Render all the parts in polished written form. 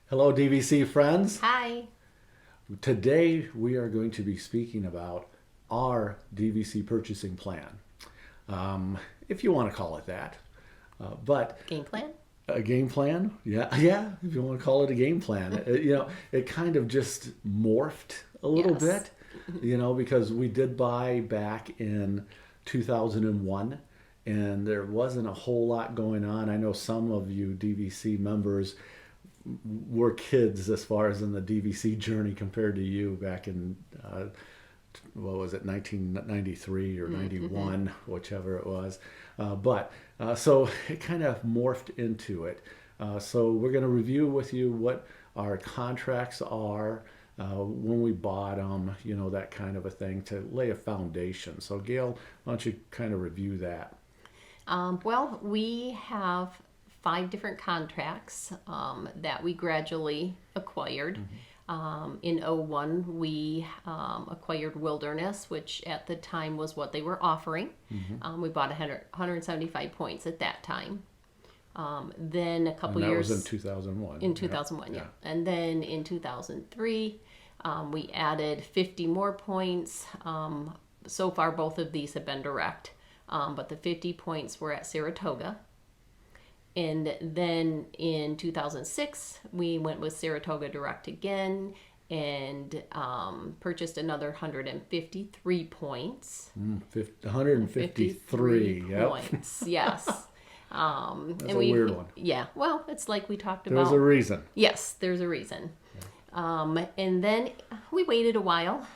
Hello, DVC friends. Hi. Today we are going to be speaking about our DVC purchasing plan, if you want to call it that. But Game plan? a game plan, yeah, if you want to call it a game plan. It kind of just morphed a little Yes. bit, because we did buy back in 2001 and there wasn't a whole lot going on. I know some of you DVC members were kids as far as in the DVC journey compared to you back in what was it, 1993 or 91, whichever it was. So it kind of morphed into it. So we're going to review with you what our contracts are, when we bought them, that kind of a thing to lay a foundation. So Gail, why don't you kind of review that? Well, we have 5 different contracts that we gradually acquired. In '01, we acquired Wilderness, which at the time was what they were offering. We bought 175 points at that time. Then a couple And that years was in 2001. in 2001, yeah. And then in 2003, we added 50 more points. So far, both of these have been direct, but the 50 points were at Saratoga. And then in 2006, we went with Saratoga Direct again and purchased another 153 points. 153. Yep. points, yes. That's a weird one. Yeah, well, it's like we talked There's about. a reason. Yes, there's a reason. And then we waited a while.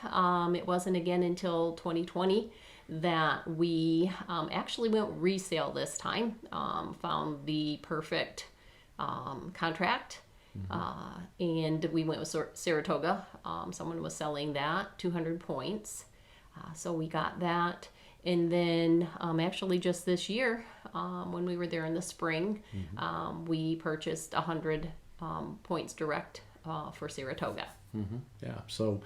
It wasn't again until 2020 that we actually went resale this time. Found the perfect contract. And we went with Saratoga. Someone was selling that, 200 points. So we got that. And then actually just this year, when we were there in the spring, we purchased 100 points direct for Saratoga. Yeah. So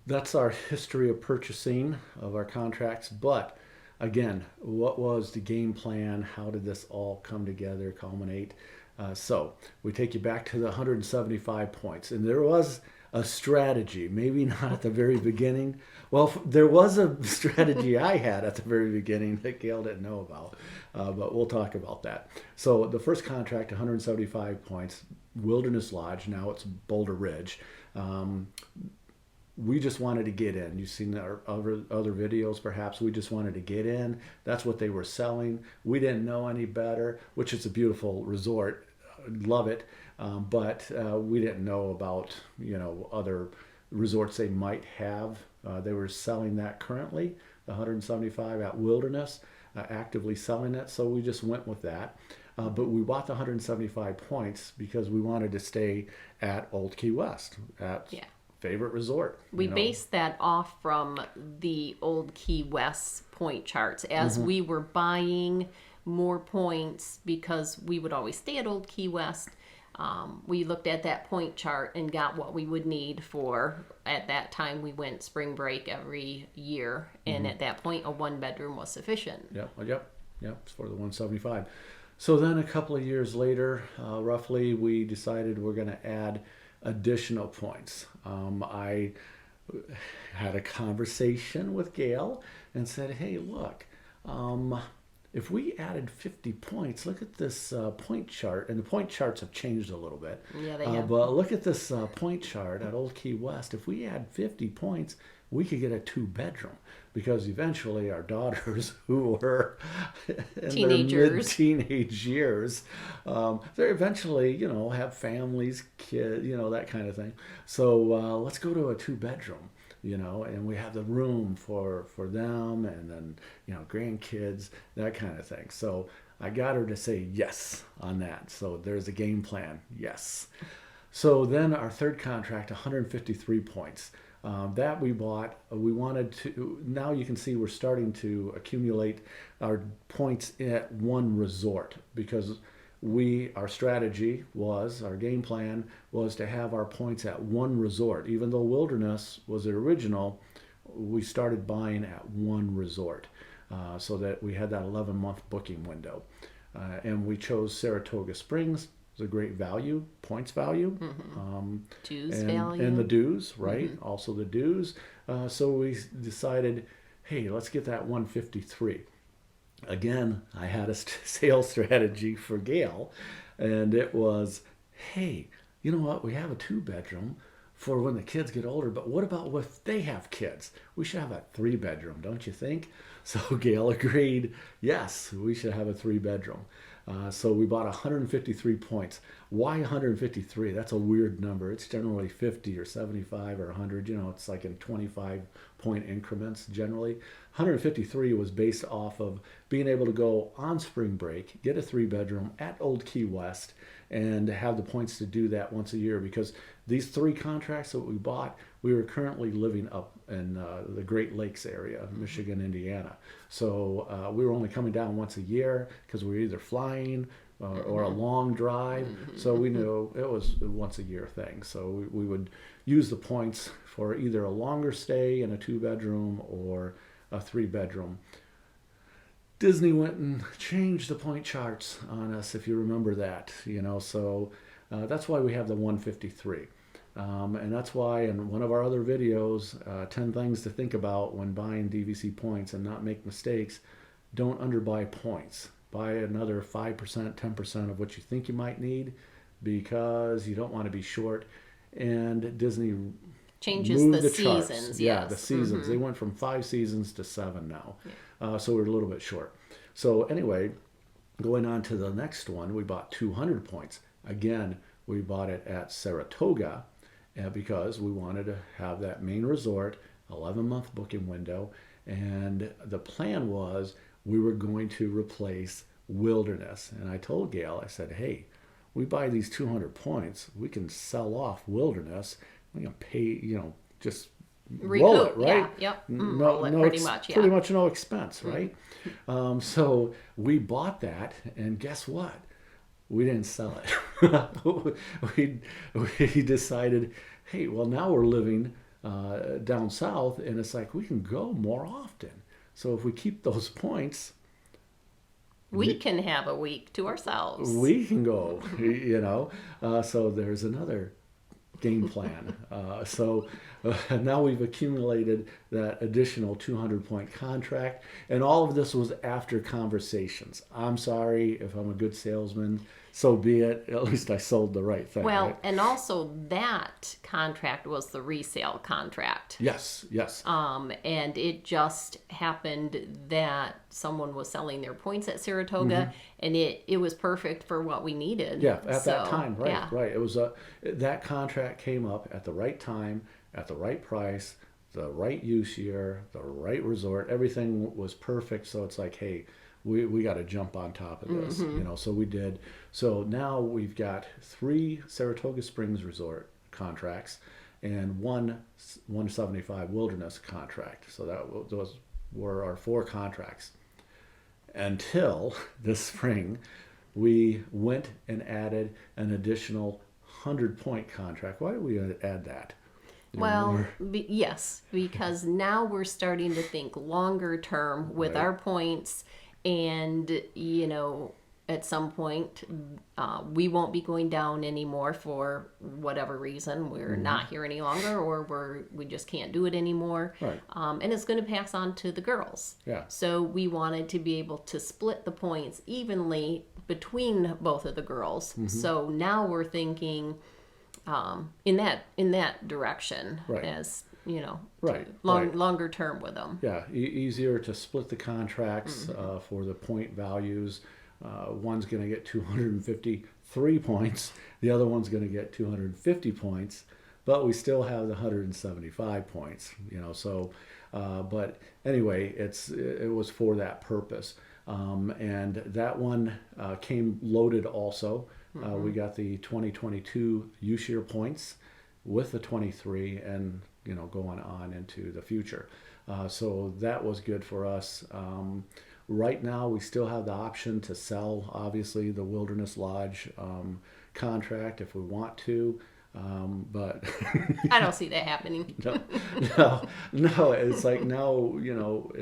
that's our history of purchasing of our contracts. But again, what was the game plan? How did this all come together, culminate? So we take you back to the 175 points. And there was a strategy, maybe not at the very beginning. Well, there was a strategy I had at the very beginning that Gail didn't know about, but we'll talk about that. So the first contract, 175 points, Wilderness Lodge, now it's Boulder Ridge. We just wanted to get in. You've seen our other videos, perhaps. We just wanted to get in. That's what they were selling. We didn't know any better, which is a beautiful resort. Love it. But we didn't know about, other resorts they might have. They were selling that currently, the 175 at Wilderness, actively selling it. So we just went with that. But we bought the 175 points because we wanted to stay at Old Key West, at favorite resort. We based that off from the Old Key West point charts as we were buying more points because we would always stay at Old Key West. We looked at that point chart and got what we would need for, at that time we went spring break every year, and at that point a 1-bedroom was sufficient. Yep, it's for the 175. So then a couple of years later, roughly, we decided we're going to add additional points. I had a conversation with Gail and said, hey, look, if we added 50 points, look at this point chart, and the point charts have changed a little bit. Yeah, they have. But look at this point chart at Old Key West. If we add 50 points, we could get a 2-bedroom, because eventually our daughters, who were in their mid-teenage years, they eventually, have families, kids, that kind of thing. So let's go to a 2-bedroom. And we have the room for them, and then, grandkids, that kind of thing. So I got her to say yes on that. So there's a game plan. Yes. So then our third contract, 153 points. That we bought. We wanted to, now you can see we're starting to accumulate our points at one resort, because our strategy was, our game plan was to have our points at one resort. Even though Wilderness was the original, we started buying at one resort, so that we had that 11-month booking window. And we chose Saratoga Springs was a great value, points value. Dues value. And the dues, right? Also the dues. So we decided, hey, let's get that 153. Again, I had a sales strategy for Gail, and it was, hey, you know what? We have a 2-bedroom for when the kids get older, but what about if they have kids? We should have a 3-bedroom, don't you think? So Gail agreed, yes, we should have a 3-bedroom. So we bought 153 points. Why 153? That's a weird number. It's generally 50 or 75 or 100. You know, it's like in 25-point increments generally. 153 was based off of being able to go on spring break, get a 3-bedroom at Old Key West, and have the points to do that once a year, because these 3 contracts that we bought, we were currently living up in the Great Lakes area, Michigan, Indiana. So we were only coming down once a year because we were either flying or a long drive. So we knew it was a once a year thing. So we would use the points for either a longer stay in a 2-bedroom or a 3-bedroom. Disney went and changed the point charts on us, if you remember that, you know, so that's why we have the 153. And that's why in one of our other videos, 10 things to think about when buying DVC points and not make mistakes, don't underbuy points. Buy another 5%, 10% of what you think you might need, because you don't want to be short. And Disney changes moved the charts. seasons. Yeah, yes. the seasons. They went from 5 seasons to 7 now. So we're a little bit short. So anyway, going on to the next one, we bought 200 points. Again, we bought it at Saratoga because we wanted to have that main resort, 11-month booking window. And the plan was we were going to replace Wilderness. And I told Gail, I said, hey, we buy these 200 points, we can sell off Wilderness. We can pay, you know, just roll it, right? Yeah, yep. No, pretty much, yeah. Pretty much no expense, right? So we bought that, and guess what? We didn't sell it. we decided, hey, well, now we're living down south, and it's like we can go more often. So if we keep those points, we can have a week to ourselves. We can go, you know. So there's another game plan. So now we've accumulated that additional 200-point contract, and all of this was after conversations. I'm sorry if I'm a good salesman, so be it. At least I sold the right thing. Well, right? and also that contract was the resale contract. Yes. And it just happened that someone was selling their points at Saratoga, and it was perfect for what we needed. Yeah, at that time, right, yeah. right. It was that contract came up at the right time, at the right price, the right use year, the right resort. Everything was perfect. So it's like, hey, we got to jump on top of this, you know. So we did. So now we've got 3 Saratoga Springs resort contracts and 175 Wilderness contract. So those were our 4 contracts. Until this spring, we went and added an additional 100-point contract. Why did we add that? Well, yes, because now we're starting to think longer term with our points, and, you know, at some point we won't be going down anymore for whatever reason. We're not here any longer, or we just can't do it anymore. Right. And it's going to pass on to the girls. Yeah. So we wanted to be able to split the points evenly between both of the girls. So now we're thinking in that direction, as you know, longer term with them. Yeah, easier to split the contracts for the point values. One's going to get 253 points, the other one's going to get 250 points, but we still have the 175 points, you know. So but anyway, it was for that purpose. And that one came loaded also. We got the 2022 use year points with the 23, and, you know, going on into the future. So that was good for us. Right now, we still have the option to sell, obviously, the Wilderness Lodge contract if we want to. But I don't see that happening. No. It's like, no, you know,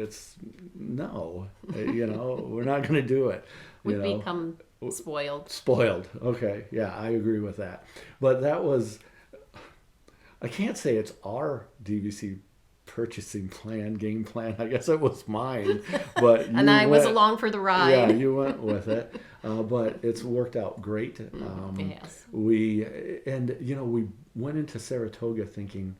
we're not going to do it. We've become spoiled. Spoiled. Okay. Yeah, I agree with that. But that was, I can't say it's our DVC purchasing plan, game plan. I guess it was mine, but And I was along for the ride. Yeah, you went with it, but it's worked out great. Yes. We went into Saratoga thinking,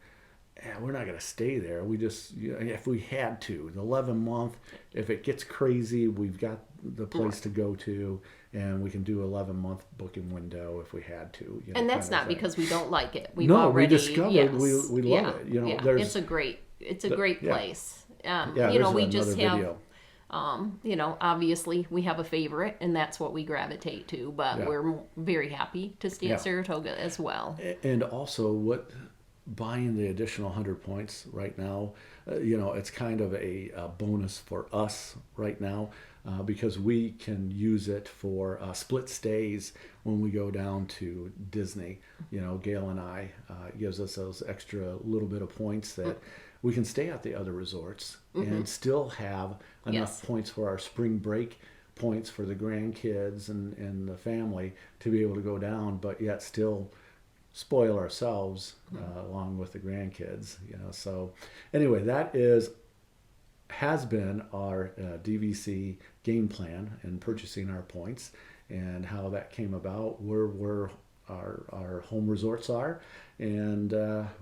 we're not going to stay there. We just, if we had to, the 11-month, if it gets crazy, we've got the place to go to, and we can do 11-month booking window if we had to. And that's not because we don't like it. We discovered we love it. It's a great place. Yeah, we just have, obviously we have a favorite, and that's what we gravitate to. But we're very happy to stay at Saratoga as well. And also, buying the additional 100 points right now, it's kind of a bonus for us right now. Because we can use it for split stays when we go down to Disney. Gail and I, it gives us those extra little bit of points that we can stay at the other resorts and still have enough points for our spring break points for the grandkids and the family to be able to go down, but yet still spoil ourselves along with the grandkids. So anyway, that has been our DVC game plan in purchasing our points, and how that came about, where our home resorts are, and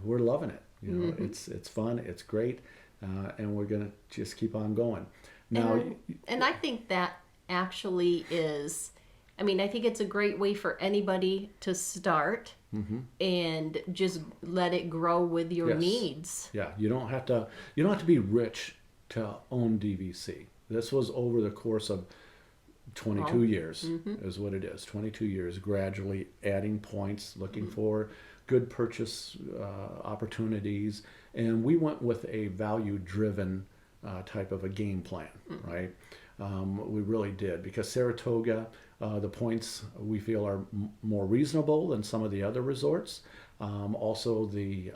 we're loving it. It's fun, it's great, and we're gonna just keep on going. Now, and I think that actually is, I think it's a great way for anybody to start and just let it grow with your needs. Yeah, you don't have to be rich to own DVC. This was over the course of 22 years is what it is. 22 years, gradually adding points, looking for good purchase opportunities. And we went with a value-driven type of a game plan, right? We really did, because Saratoga, the points we feel are more reasonable than some of the other resorts. Also the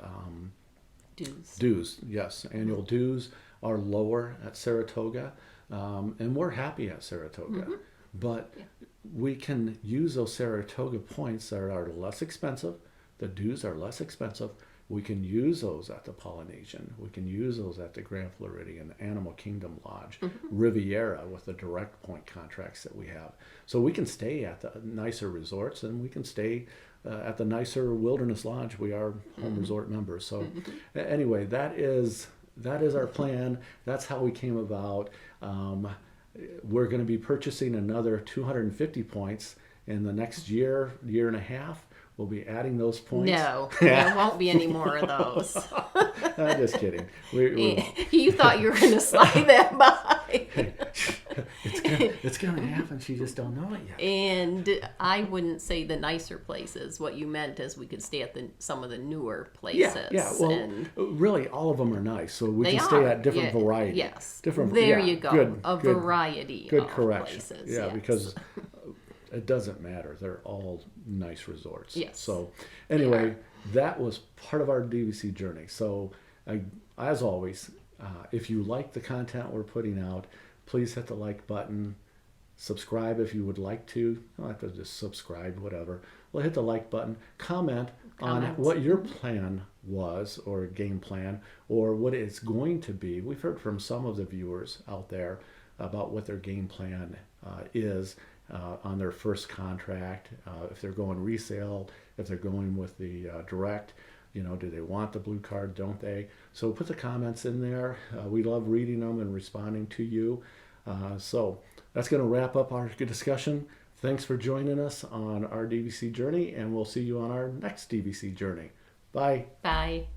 dues, yes, annual dues are lower at Saratoga, and we're happy at Saratoga. But we can use those Saratoga points that are less expensive. The dues are less expensive. We can use those at the Polynesian. We can use those at the Grand Floridian, Animal Kingdom Lodge, Riviera, with the direct point contracts that we have. So we can stay at the nicer resorts, and we can stay at the nicer Wilderness Lodge. We are home resort members. So anyway, that is our plan. That's how we came about. We're going to be purchasing another 250 points in the next year and a half. We'll be adding those points. No, there won't be any more of those. I'm just kidding. You thought you were going to slide that by. It's going to happen. She just don't know it yet. And I wouldn't say the nicer places. What you meant is we could stay at some of the newer places. Yeah. Well, really, all of them are nice. So we can stay at different varieties. Yes. There you go. Variety of correction. Places. Yeah, yes. because it doesn't matter. They're all nice resorts. Yes. So anyway, that was part of our DVC journey. So as always, if you like the content we're putting out, please hit the like button. Subscribe if you would like to. You don't have to just subscribe, whatever. Well, hit the like button. Comment on what your plan was, or game plan, or what it's going to be. We've heard from some of the viewers out there about what their game plan is on their first contract, if they're going resale, if they're going with the direct, do they want the blue card, don't they? So put the comments in there. We love reading them and responding to you. So that's going to wrap up our discussion. Thanks for joining us on our DVC journey, and we'll see you on our next DVC journey. Bye. Bye.